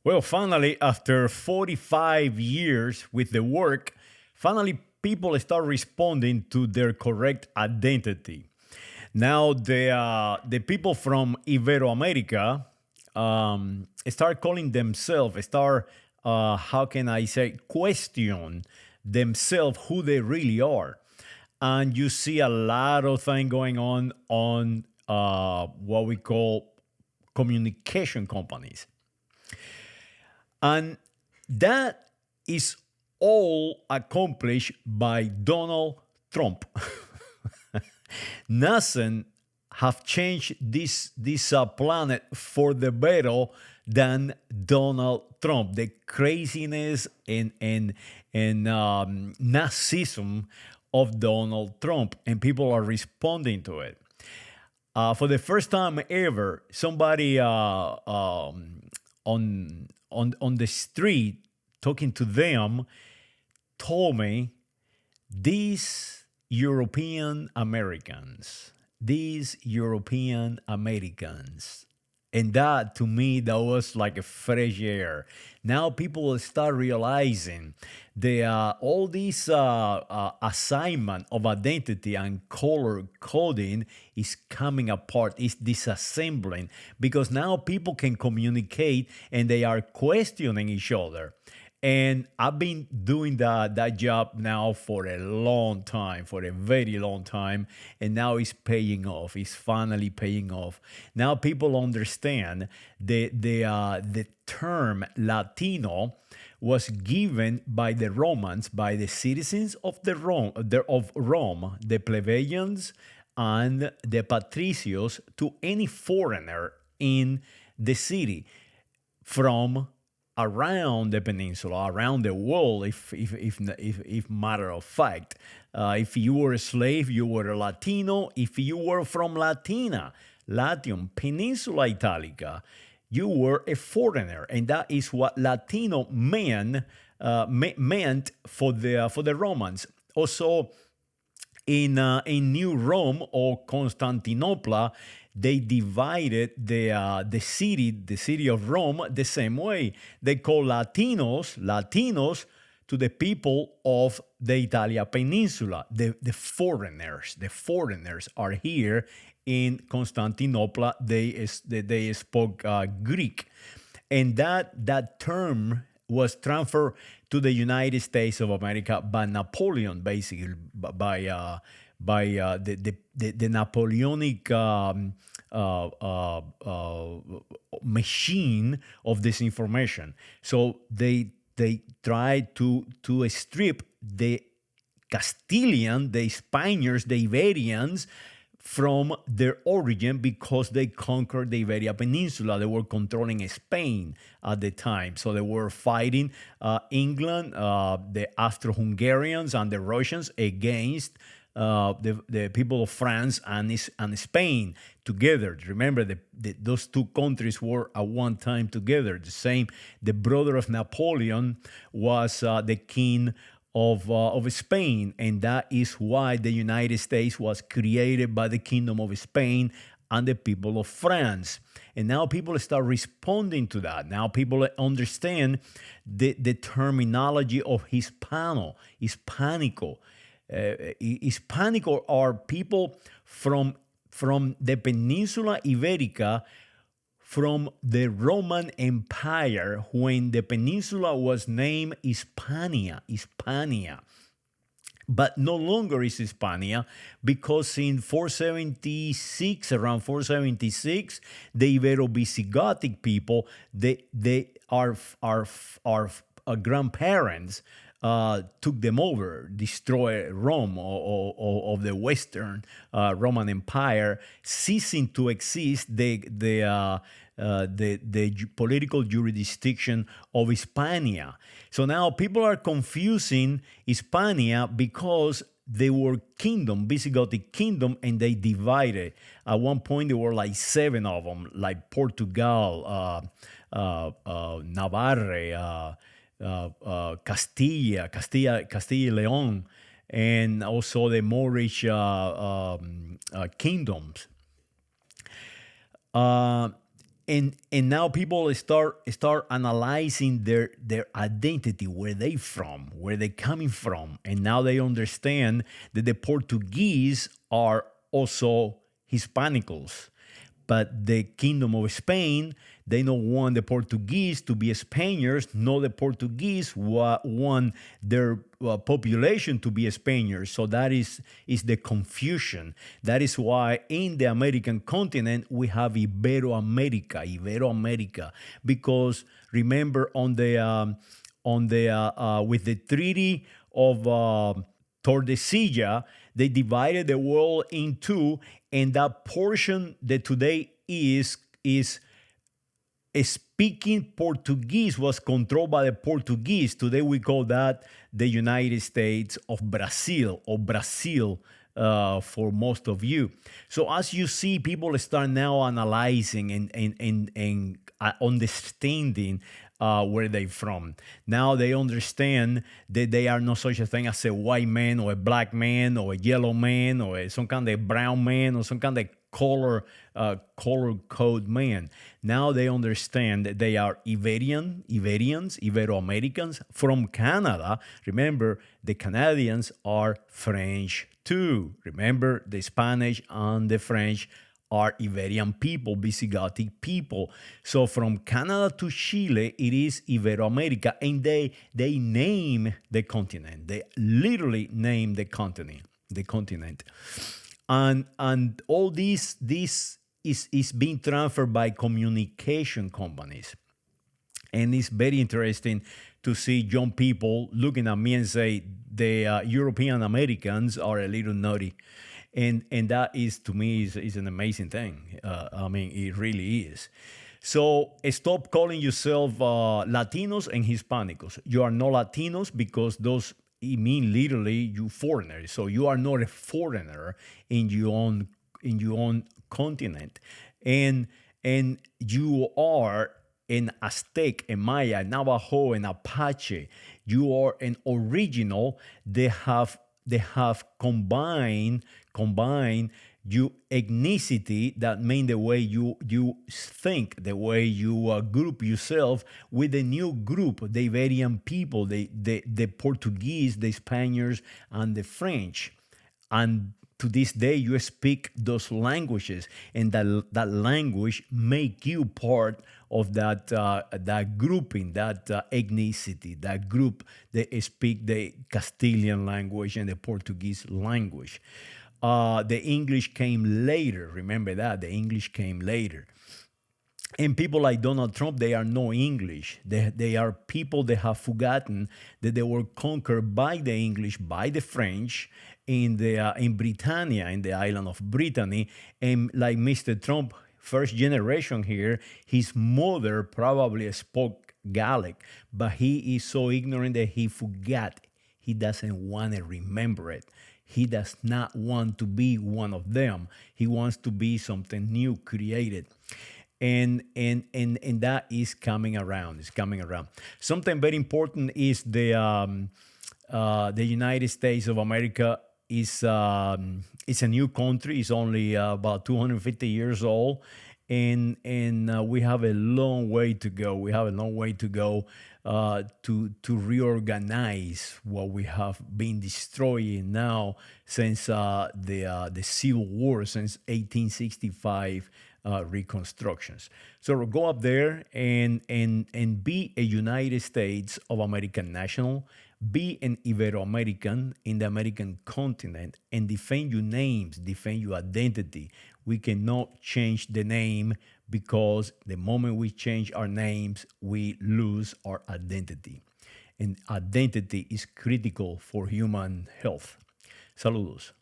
Well, finally, after 45 years with the work, finally people start responding to their correct identity. Now, the people from Iberoamerica start calling themselves, start, how can I say, question themselves who they really are. And you see a lot of things going on what we call communication companies. And that is all accomplished by Donald Trump. Nothing have changed this planet for the better than Donald Trump. The craziness and Nazism of Donald Trump, and people are responding to it. For the first time ever, somebody on the street talking to them told me these European Americans, and that to me that was like a fresh air. Now people will start realizing the all these assignment of identity and color coding is coming apart, is disassembling, because now people can communicate and they are questioning each other. And I've been doing that job now for a long time, for a very long time, and now it's paying off. It's finally paying off. Now people understand the term Latino was given by the Romans, by the citizens of of Rome, the plebeians and the patricios, to any foreigner in the city from around the peninsula, around the world, if matter of fact. If you were a slave, you were a Latino. If you were from Latium, Peninsula Italica, you were a foreigner, and that is what Latino meant for the Romans. Also, in New Rome or Constantinople, they divided the city of Rome the same way. They call Latinos to the people of the Italia Peninsula, the foreigners. The foreigners are here in Constantinople. They spoke Greek, and that term was transferred to the United States of America by Napoleon, basically by the Napoleonic machine of disinformation. So they tried to strip the Castilian, the Spaniards, the Iberians from their origin because they conquered the Iberia Peninsula. They were controlling Spain at the time. So they were fighting England, the Austro-Hungarians, and the Russians against the people of France and Spain together. Remember, those two countries were at one time together. The brother of Napoleon was the king of Spain, and that is why the United States was created by the Kingdom of Spain and the people of France. And now people start responding to that. Now people understand the terminology of Hispanico. Hispanico are people from the Peninsula Iberica, from the Roman Empire, when the peninsula was named Hispania. But no longer is Hispania, because in 476, around 476, the Ibero-Visigothic people, our grandparents took them over, destroyed Rome of the Western Roman Empire, ceasing to exist the political jurisdiction of Hispania. So now people are confusing Hispania because they were kingdom, Visigothic kingdom, and they divided. At one point, there were like 7 of them, like Portugal, Navarre, Castilla, Leon, and also the Moorish kingdoms. And now people start analyzing their identity, where they from, where they coming from, and now they understand that the Portuguese are also Hispanicals, but the Kingdom of Spain, they don't want the Portuguese to be Spaniards, nor the Portuguese want their population to be Spaniards. So that is the confusion. That is why in the American continent we have Iberoamerica, because remember on the with the Treaty of Tordesillas, they divided the world in two, and that portion that today is speaking Portuguese was controlled by the Portuguese. Today we call that the United States of Brazil, or Brazil, for most of you. So as you see, people start now analyzing and understanding where they from. Now they understand that they are not such a thing as a white man or a black man or a yellow man or some kind of brown man or some kind of color code man. Now they understand that they are Ibero-Americans from Canada. Remember, the Canadians are French too. Remember, the Spanish and the French are Iberian people, Visigothic people. So from Canada to Chile, it is Iberoamerica, and they name the continent. They literally name the continent. And all this is being transferred by communication companies. And it's very interesting to see young people looking at me and say the European Americans are a little naughty. And that is, to me, is an amazing thing. I mean, it really is. So stop calling yourself Latinos and Hispanicos. You are not Latinos because those it mean literally you foreigners. So you are not a foreigner in your own continent, and you are an Aztec, a Maya, Navajo, and Apache. You are an original. They have combined your ethnicity, that mean the way you think, the way you group yourself with the new group, the Iberian people, the Portuguese, the Spaniards, and the French. And to this day you speak those languages, and that language make you part of that grouping, that ethnicity, that group that speak the Castilian language and the Portuguese language. The English came later. Remember that the English came later. And people like Donald Trump, they are no English. They are people that have forgotten that they were conquered by the English, by the French, in Britannia, in the island of Brittany. And like Mr. Trump, first generation here, his mother probably spoke Gaelic, but he is so ignorant that he forgot. He doesn't want to remember it. He does not want to be one of them. He wants to be something new created. And that is coming around. It's coming around. Something very important is the United States of America is it's a new country. It's only about 250 years old, and we have a long way to go. We have a long way to go to reorganize what we have been destroying now since the Civil War, since 1865 reconstructions. So go up there and be a United States of American national, be an Ibero-American in the American continent, and defend your names, defend your identity. We cannot change the name, because the moment we change our names, we lose our identity. And identity is critical for human health. Saludos.